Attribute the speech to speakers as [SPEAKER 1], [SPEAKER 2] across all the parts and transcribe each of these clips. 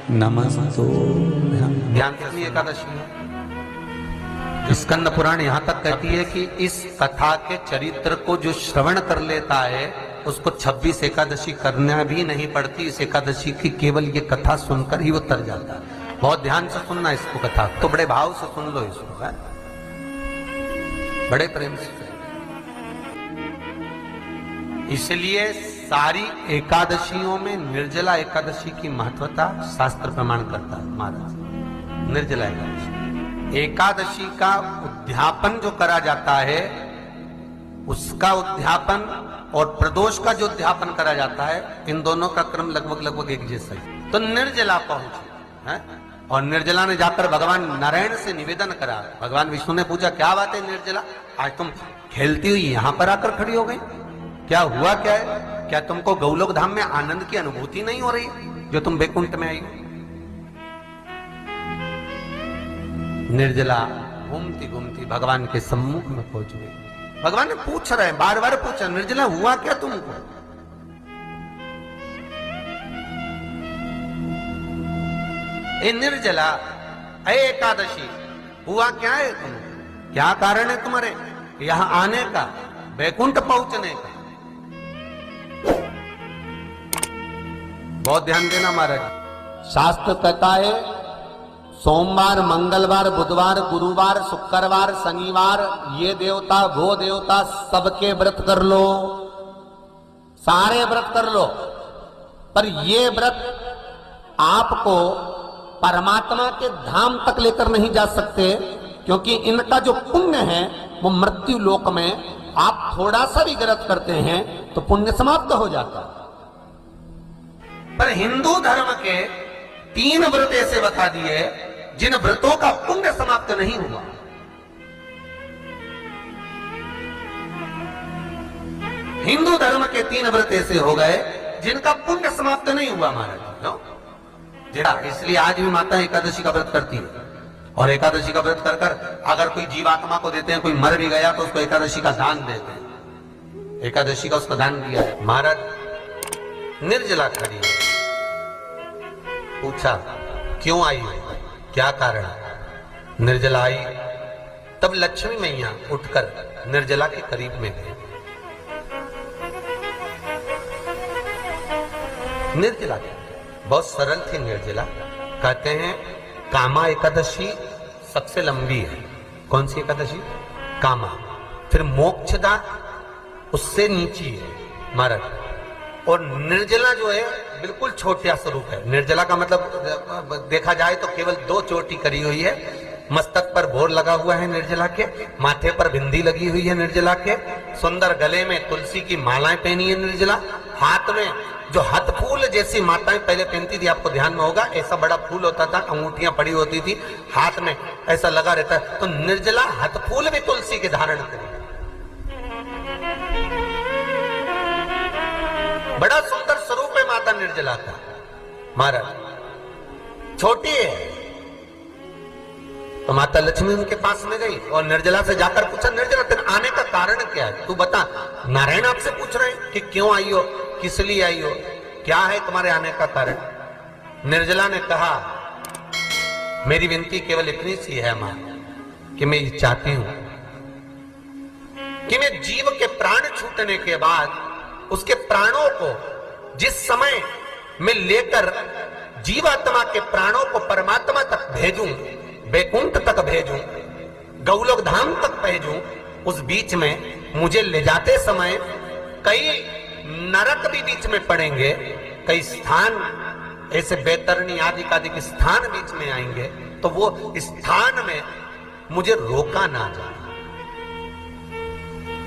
[SPEAKER 1] नमस्तो।
[SPEAKER 2] ध्यान से एकादशी है। स्कंद पुराण यहाँ तक कहती है कि इस कथा के चरित्र को जो श्रवण कर लेता है उसको 26 एकादशी करना भी नहीं पड़ती। इस एकादशी की केवल ये कथा सुनकर ही वो तर जाता है। बहुत ध्यान से सुनना इसको, कथा तो बड़े भाव से सुन लो इसको, है? बड़े प्रेम से। इसलिए सारी एकादशियों में निर्जला एकादशी की महत्वता शास्त्र प्रमाण करता है महाराज। निर्जला एकादशी, एकादशी का उद्यापन जो करा जाता है उसका उद्यापन और प्रदोष का जो उद्यापन करा जाता है, इन दोनों का क्रम लगभग एक जैसा ही। तो निर्जला पहुंची है और निर्जला ने जाकर भगवान नारायण से निवेदन करा। भगवान विष्णु ने पूछा, क्या बात है निर्जला, आज तुम खेलती हुई यहां पर आकर खड़ी हो गई, क्या हुआ, क्या है? क्या तुमको गौलोक धाम में आनंद की अनुभूति नहीं हो रही जो तुम बैकुंठ में आई हो? निर्जला घूमती घूमती भगवान के सम्मुख में पहुंच गई। भगवान ने पूछ रहे हैं, बार बार पूछा, निर्जला हुआ क्या तुमको? ए निर्जला, ए एकादशी, हुआ क्या है तुम? क्या कारण है तुम्हारे यहां आने का, बैकुंठ पहुंचने का? बहुत ध्यान देना महाराज। शास्त्र कहता है सोमवार, मंगलवार, बुधवार, गुरुवार, शुक्रवार, शनिवार, ये देवता वो देवता सबके व्रत कर लो, सारे व्रत कर लो, पर ये व्रत आपको परमात्मा के धाम तक लेकर नहीं जा सकते, क्योंकि इनका जो पुण्य है वो मृत्यु लोक में आप थोड़ा सा भी व्रत करते हैं तो पुण्य समाप्त हो जाता है। पर हिंदू धर्म के 3 व्रत ऐसे बता दिए जिन व्रतों का पुण्य समाप्त नहीं हुआ। हिंदू धर्म के 3 व्रत ऐसे हो गए जिनका पुण्य समाप्त नहीं हुआ महाराज। इसलिए आज भी माता एकादशी का व्रत करती है और एकादशी का व्रत कर कर अगर कोई जीवात्मा को देते हैं, कोई मर भी गया तो उसको एकादशी का दान देते हैं। एकादशी का उसको दान दिया है। महाराज निर्जला खड़ी है, पूछा क्यों आई हो, क्या कारण? निर्जला आई, तब लक्ष्मी मैया उठकर निर्जला के करीब में गई। निर्जला बहुत सरल थी निर्जला। कहते हैं कामा एकादशी सबसे लंबी है। कौन सी एकादशी? कामा। फिर मोक्षदा उससे नीची है महाराज। और निर्जला जो है बिल्कुल छोटा स्वरूप है। निर्जला का मतलब देखा जाए तो केवल 2 चोटी करी हुई है। मस्तक पर भोर लगा हुआ है निर्जला के, माथे पर बिंदी लगी हुई है निर्जला के, सुंदर गले में तुलसी की मालाएं पहनी है निर्जला, हाथ में जो हाथ फूल जैसी माताएं पहले पहनती थी, आपको ध्यान में होगा, ऐसा बड़ा फूल होता था, अंगूठियां पड़ी होती थी, हाथ में ऐसा लगा रहता है। तो निर्जला हाथ फूल भी तुलसी के धारण करी, बड़ा सुंदर स्वरूप है माता निर्जला का महाराज। छोटी है तो माता लक्ष्मी उनके पास में गई और निर्जला से जाकर पूछा, निर्जला तेरे आने का कारण क्या है, तू बता। नारायण आपसे पूछ रहे हैं कि क्यों आई हो, किस लिए आई हो, क्या है तुम्हारे आने का कारण? निर्जला ने कहा, मेरी विनती केवल इतनी सी है मां कि मैं ये चाहती हूं कि मैं जीव के प्राण छूटने के बाद उसके प्राणों को जिस समय मैं लेकर जीवात्मा के प्राणों को परमात्मा तक भेजूं, बैकुंठ तक भेजूं, गौलोक धाम तक भेजूं, उस बीच में मुझे ले जाते समय कई नरक भी बीच में पड़ेंगे, कई स्थान ऐसे बैतरणी आदि के स्थान बीच में आएंगे, तो वो स्थान में मुझे रोका ना जाए,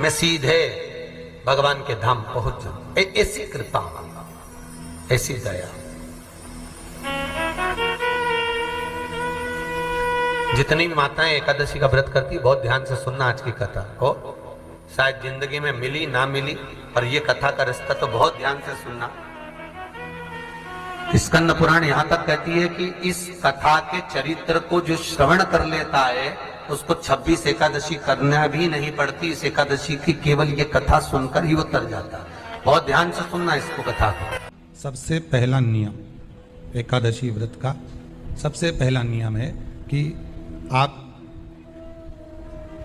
[SPEAKER 2] मैं सीधे भगवान के धाम पहुंच जाऊं। ऐसी कृपा, ऐसी दया। जितनी भी माताएं एकादशी का व्रत करती, बहुत ध्यान से सुनना आज की कथा को। शायद जिंदगी में मिली ना मिली, पर यह कथा का रिश्ता तो बहुत ध्यान से सुनना। स्कंद पुराण यहां तक कहती है कि इस कथा के चरित्र को जो श्रवण कर लेता है उसको 26 एकादशी करना भी नहीं पड़ती। इस एकादशी की केवल ये कथा सुनकर ही वो तर जाता है। बहुत ध्यान से सुनना इसको, कथा को।
[SPEAKER 1] सबसे पहला नियम, एकादशी व्रत का सबसे पहला नियम है कि आप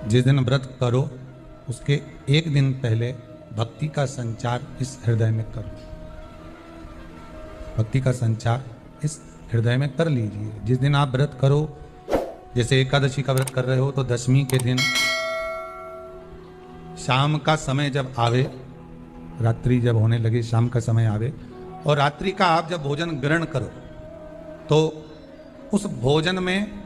[SPEAKER 1] जिस दिन व्रत करो उसके एक दिन पहले भक्ति का संचार इस हृदय में करो। भक्ति का संचार इस हृदय में कर लीजिए। जिस दिन आप व्रत करो, जैसे एकादशी का व्रत कर रहे हो तो दशमी के दिन शाम का समय जब आवे, रात्रि जब होने लगे, शाम का समय आवे और रात्रि का आप जब भोजन ग्रहण करो तो उस भोजन में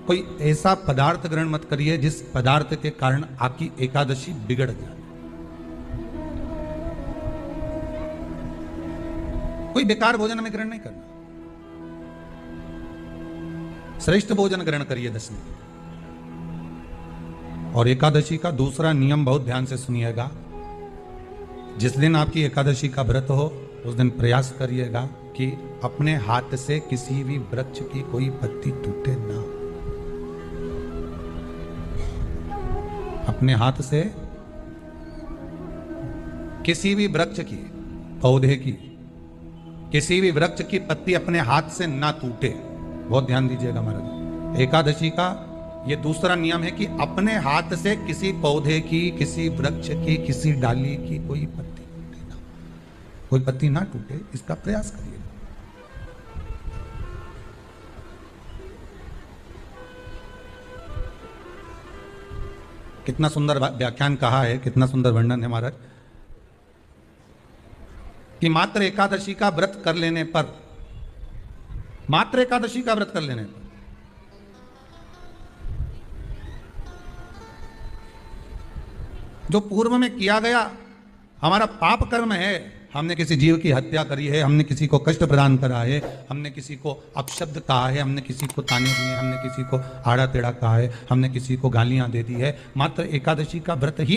[SPEAKER 1] कोई ऐसा पदार्थ ग्रहण मत करिए जिस पदार्थ के कारण आपकी एकादशी बिगड़ जाए। कोई बेकार भोजन में ग्रहण नहीं करना, श्रेष्ठ भोजन ग्रहण करिए दशमी। और एकादशी का दूसरा नियम बहुत ध्यान से सुनिएगा। जिस दिन आपकी एकादशी का व्रत हो उस दिन प्रयास करिएगा कि अपने हाथ से किसी भी वृक्ष की कोई पत्ती टूटे ना। अपने हाथ से किसी भी वृक्ष की, पौधे की, किसी भी वृक्ष की पत्ती अपने हाथ से ना टूटे। बहुत ध्यान दीजिएगा महाराज। एकादशी का ये दूसरा नियम है कि अपने हाथ से किसी पौधे की, किसी वृक्ष की, किसी डाली की कोई पत्ती टूटे ना, कोई पत्ती ना टूटे, इसका प्रयास करिए। कितना सुंदर व्याख्यान कहा है, कितना सुंदर वर्णन है महाराज कि मात्र एकादशी का व्रत कर लेने पर, मात्र एकादशी का व्रत कर लेने पर जो पूर्व में किया गया हमारा पाप कर्म है, हमने किसी जीव की हत्या करी है, हमने किसी को कष्ट प्रदान करा है, हमने किसी को अपशब्द कहा है, हमने किसी को ताने दिए, हमने किसी को आड़ा टेढ़ा कहा है, हमने किसी को गालियां दे दी है, मात्र एकादशी का व्रत ही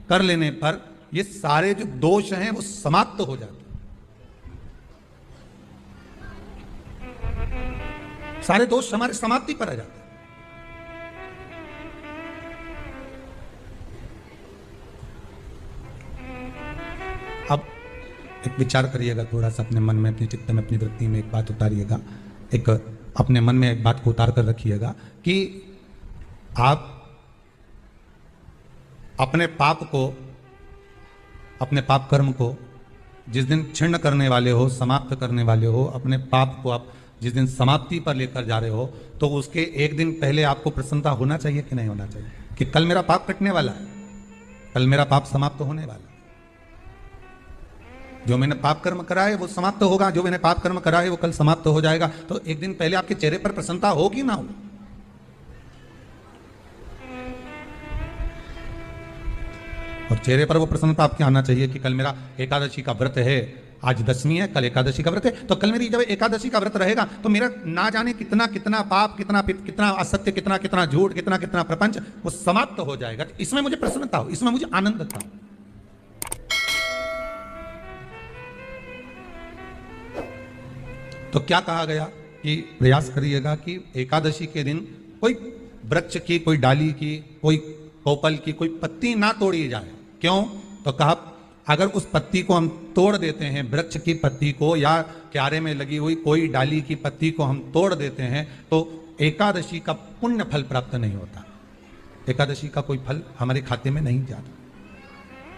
[SPEAKER 1] कर लेने पर ये सारे जो दोष हैं वो समाप्त हो जाते हैं। सारे दोष हमारे समाप्ति पर आ जाते हैं। अब एक विचार करिएगा थोड़ा सा अपने मन में, अपने चित्त में, अपनी वृत्ति में एक बात उतारिएगा। एक अपने मन में एक बात को उतार कर रखिएगा कि आप अपने पाप को, अपने पाप कर्म को जिस दिन छिन्न करने वाले हो, समाप्त करने वाले हो, अपने पाप को आप जिस दिन समाप्ति पर लेकर जा रहे हो तो उसके एक दिन पहले आपको प्रसन्नता होना चाहिए कि नहीं होना चाहिए कि कल मेरा पाप कटने वाला है, कल मेरा पाप समाप्त होने वाला है। जो मैंने पाप कर्म करा है वो समाप्त होगा, जो मैंने पाप कर्म करा है वो कल समाप्त हो जाएगा। तो एक दिन पहले आपके चेहरे पर प्रसन्नता हो कि ना हो? और चेहरे पर वो प्रसन्नता आपके आना चाहिए कि कल मेरा एकादशी का व्रत है, आज दशमी है, कल एकादशी का व्रत है, तो कल मेरी जब एकादशी का व्रत रहेगा तो मेरा ना जाने कितना कितना पाप, कितना असत्य, कितना कितना झूठ, कितना कितना प्रपंच वो समाप्त हो जाएगा। इसमें मुझे प्रसन्नता हो, इसमें मुझे आनंद था। तो क्या कहा गया कि प्रयास करिएगा कि एकादशी के दिन कोई वृक्ष की, कोई डाली की, कोई कोपल की कोई पत्ती ना तोड़ी जाए। क्यों? तो कहा अगर उस पत्ती को हम तोड़ देते हैं, वृक्ष की पत्ती को या क्यारे में लगी हुई कोई डाली की पत्ती को हम तोड़ देते हैं तो एकादशी का पुण्य फल प्राप्त नहीं होता, एकादशी का कोई फल हमारे खाते में नहीं जाता,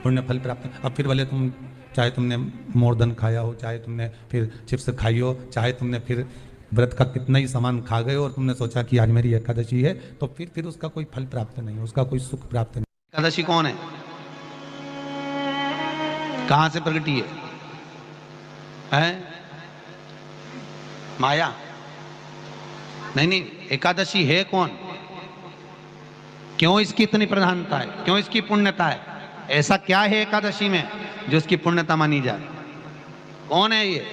[SPEAKER 1] पुण्य फल प्राप्त। अब फिर भले तुम चाहे तुमने मोरधन खाया हो, चाहे तुमने फिर चिप्स खाई हो, चाहे तुमने फिर व्रत का कितना ही सामान खा गए और तुमने सोचा कि आज मेरी एकादशी है, तो फिर उसका कोई फल प्राप्त नहीं, उसका कोई सुख प्राप्त नहीं।
[SPEAKER 2] एकादशी कौन है? कहां से प्रगटी है? माया? नहीं, एकादशी है कौन? क्यों इसकी इतनी प्रधानता है? क्यों इसकी पुण्यता है? ऐसा क्या है एकादशी में जो इसकी पुण्यता मानी जाए? कौन है ये?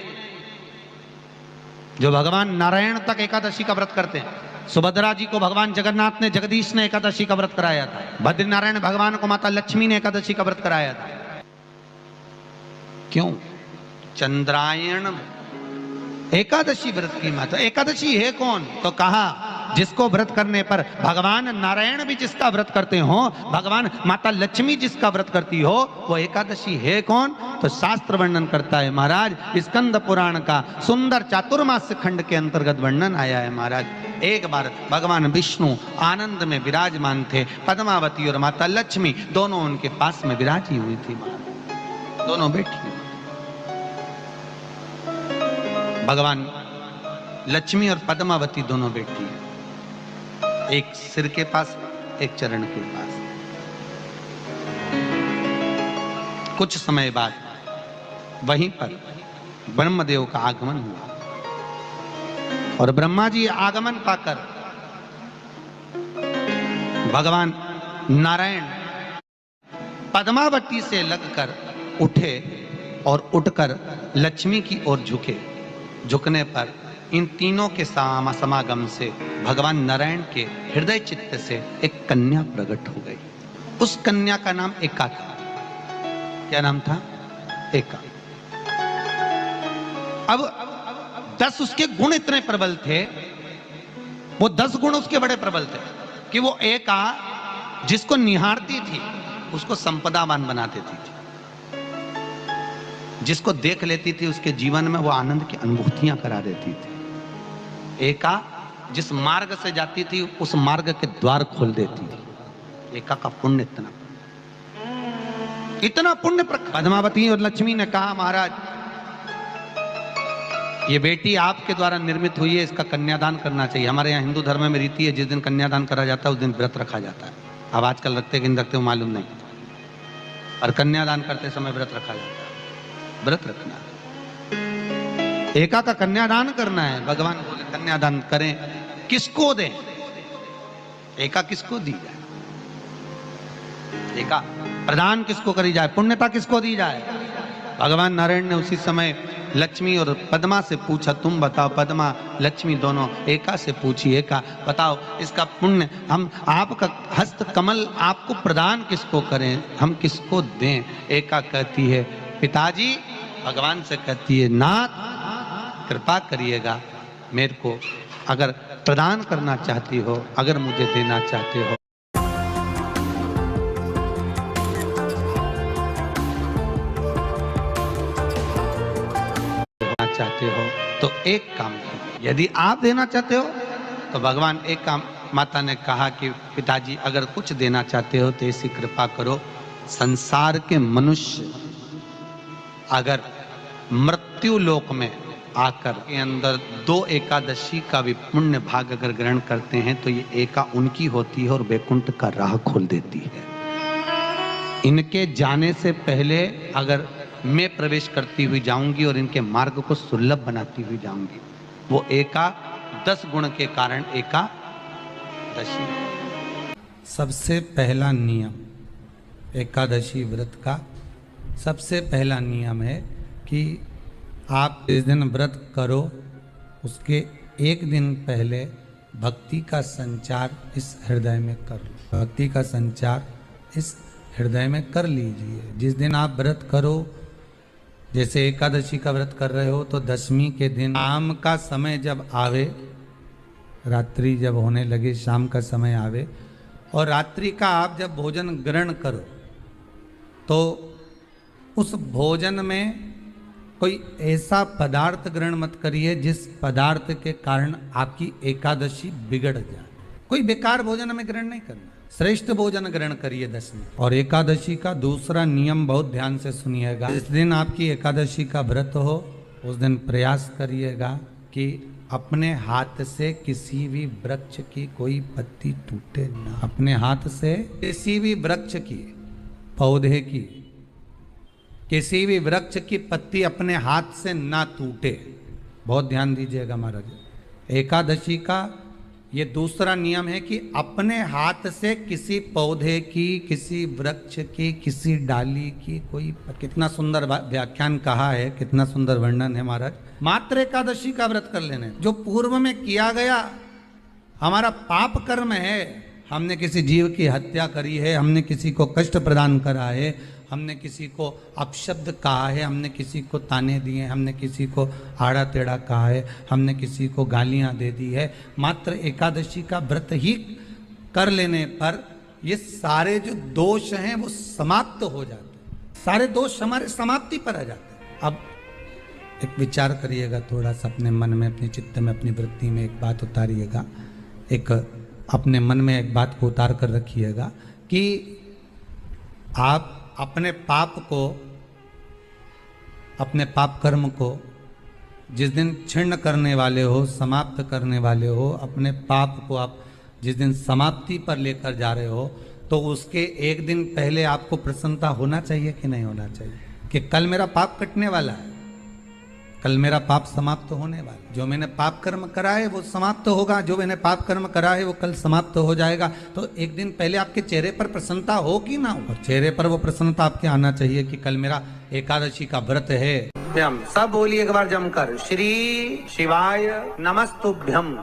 [SPEAKER 2] जो भगवान नारायण तक एकादशी का व्रत करते हैं। सुभद्रा जी को भगवान जगन्नाथ ने, जगदीश ने एकादशी का व्रत कराया था। बद्रीनारायण भगवान को माता लक्ष्मी ने एकादशी का व्रत कराया था। क्यों? चंद्रायण एकादशी व्रत की माता। एकादशी है कौन? तो कहा
[SPEAKER 3] जिसको व्रत करने पर भगवान नारायण भी जिसका व्रत करते हो, भगवान माता लक्ष्मी जिसका व्रत करती हो, वो एकादशी है कौन? तो शास्त्र वर्णन करता है महाराज, स्कंद पुराण का सुंदर चातुर्मास्य खंड के अंतर्गत वर्णन आया है महाराज। एक बार भगवान विष्णु आनंद में विराजमान थे, पद्मावती और माता लक्ष्मी दोनों उनके पास में विराजी हुई थी, दोनों बैठी। भगवान लक्ष्मी और पद्मावती दोनों बैठी है, एक सिर के पास, एक चरण के पास। कुछ समय बाद वहीं पर ब्रह्मदेव का आगमन हुआ और ब्रह्मा जी आगमन पाकर भगवान नारायण पद्मावती से लगकर उठे और उठकर लक्ष्मी की ओर झुके। झुकने पर इन तीनों के समागम से भगवान नारायण के हृदय चित्त से एक कन्या प्रकट हो गई। उस कन्या का नाम एका था। क्या नाम था? एका। अब 10 उसके गुण इतने प्रबल थे, वो 10 गुण उसके बड़े प्रबल थे कि वो एका जिसको निहारती थी उसको संपदावान बना देती थी, जिसको देख लेती थी उसके जीवन में वो आनंद की अनुभूतियां करा देती थी। एका जिस मार्ग से जाती थी उस मार्ग के द्वार खोल देती थी। एका का पुण्य इतना पुण्य। पद्मावती और लक्ष्मी ने कहा, महाराज ये बेटी आपके द्वारा निर्मित हुई है, इसका कन्यादान करना चाहिए। हमारे यहाँ हिंदू धर्म में रीति है, जिस दिन कन्यादान करा जाता है उस दिन व्रत रखा जाता है। अब आजकल रखते कि नहीं रखते वो मालूम नहीं, और कन्यादान करते समय व्रत रखा जाता है। व्रत रखना, एका का कन्यादान करना है। भगवान बोले कन्यादान करें, किसको दें? एका किसको दी जाए? एका प्रदान किसको करी जाए? पुण्यता किसको दी जाए? भगवान नारायण ने उसी समय लक्ष्मी और पद्मा से पूछा, तुम बताओ। पद्मा लक्ष्मी दोनों एका से पूछी, एका बताओ इसका पुण्य हम आपका हस्त कमल आपको प्रदान किसको करें, हम किसको दें? एका कहती है पिताजी, भगवान से कहती है नाथ कृपा करिएगा, मेरे को अगर प्रदान करना चाहती हो, अगर मुझे देना चाहते हो तो एक काम करो। यदि आप देना चाहते हो तो भगवान एक काम, माता ने कहा कि पिताजी अगर कुछ देना चाहते हो तो ऐसी कृपा करो, संसार के मनुष्य अगर मृत्यु लोक में आकर के अंदर 2 एकादशी का भी पुण्य भाग अगर ग्रहण करते हैं तो ये एका उनकी होती है और वैकुंठ का राह खोल देती है। इनके जाने से पहले अगर मैं प्रवेश करती हुई जाऊंगी और इनके मार्ग को सुलभ बनाती हुई जाऊंगी। वो एका 10 गुण के कारण एकादशी।
[SPEAKER 1] सबसे पहला नियम एकादशी व्रत का सबसे पहला नियम है कि आप जिस दिन व्रत करो उसके एक दिन पहले भक्ति का संचार इस हृदय में कर लो। भक्ति का संचार इस हृदय में कर लीजिए। जिस दिन आप व्रत करो, जैसे एकादशी का व्रत कर रहे हो तो दशमी के दिन शाम का समय जब आवे, रात्रि जब होने लगे, शाम का समय आवे और रात्रि का आप जब भोजन ग्रहण करो तो उस भोजन में कोई ऐसा पदार्थ ग्रहण मत करिए जिस पदार्थ के कारण आपकी एकादशी बिगड़ जाए। कोई बेकार भोजन में ग्रहण नहीं करना, श्रेष्ठ भोजन ग्रहण करिए दशमी। और एकादशी का दूसरा नियम बहुत ध्यान से सुनिएगा। जिस दिन आपकी एकादशी का व्रत हो उस दिन प्रयास करिएगा कि अपने हाथ से किसी भी वृक्ष की कोई पत्ती टूटे ना। अपने हाथ से किसी भी वृक्ष की, पौधे की, किसी भी वृक्ष की पत्ती अपने हाथ से ना टूटे। बहुत ध्यान दीजिएगा महाराज। एकादशी का ये दूसरा नियम है कि अपने हाथ से किसी पौधे की, किसी वृक्ष की, किसी डाली की कोई, कितना सुंदर व्याख्यान कहा है, कितना सुंदर वर्णन है महाराज। मात्र एकादशी का व्रत कर लेने, जो पूर्व में किया गया हमारा पाप कर्म है, हमने किसी जीव की हत्या करी है, हमने किसी को कष्ट प्रदान करा है, हमने किसी को अपशब्द कहा है, हमने किसी को ताने दिए, हमने किसी को आड़ा टेढ़ा कहा है, हमने किसी को गालियां दे दी है, मात्र एकादशी का व्रत ही कर लेने पर ये सारे जो दोष हैं वो समाप्त हो जाते हैं, सारे दोष हमारे समाप्ति पर आ जाते हैं। अब एक विचार करिएगा थोड़ा सा अपने मन में, अपने चित्त में, अपनी वृत्ति में एक बात उतारिएगा, एक अपने मन में एक बात को उतार कर रखिएगा कि आप अपने पाप को, अपने पाप कर्म को जिस दिन छिन्न करने वाले हो, समाप्त करने वाले हो, अपने पाप को आप जिस दिन समाप्ति पर लेकर जा रहे हो, तो उसके एक दिन पहले आपको प्रसन्नता होना चाहिए कि नहीं होना चाहिए कि कल मेरा पाप कटने वाला है, कल मेरा पाप समाप्त होने वाला है। जो मैंने पाप कर्म करा है वो समाप्त होगा, जो मैंने पाप कर्म करा है वो कल समाप्त हो जाएगा। तो एक दिन पहले आपके चेहरे पर प्रसन्नता हो कि ना हो, और चेहरे पर वो प्रसन्नता आपके आना चाहिए कि कल मेरा एकादशी का व्रत है।
[SPEAKER 3] सब बोलिए एक बार जमकर, श्री शिवाय नमस्तुभ्यम।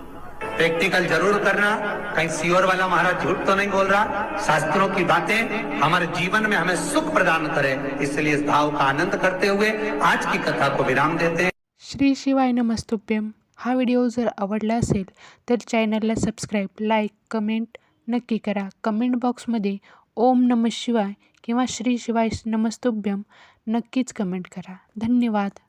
[SPEAKER 3] प्रैक्टिकल जरूर करना, कहीं सियोर वाला महाराज झूठ तो नहीं बोल रहा। शास्त्रों की बातें हमारे जीवन में हमें सुख प्रदान करे, इसलिए इस भाव का आनंद करते हुए आज की कथा को विराम देते हैं।
[SPEAKER 4] श्री शिवाय नमस्तुभ्यम हा व्हिडिओ जर आवडला असेल तर चॅनलला सबस्क्राईब, लाईक, कमेंट नक्की करा। कमेंट बॉक्समध्ये ओम नमः शिवाय किंवा श्री शिवाय नमस्तुभ्यम नक्कीच कमेंट करा। धन्यवाद।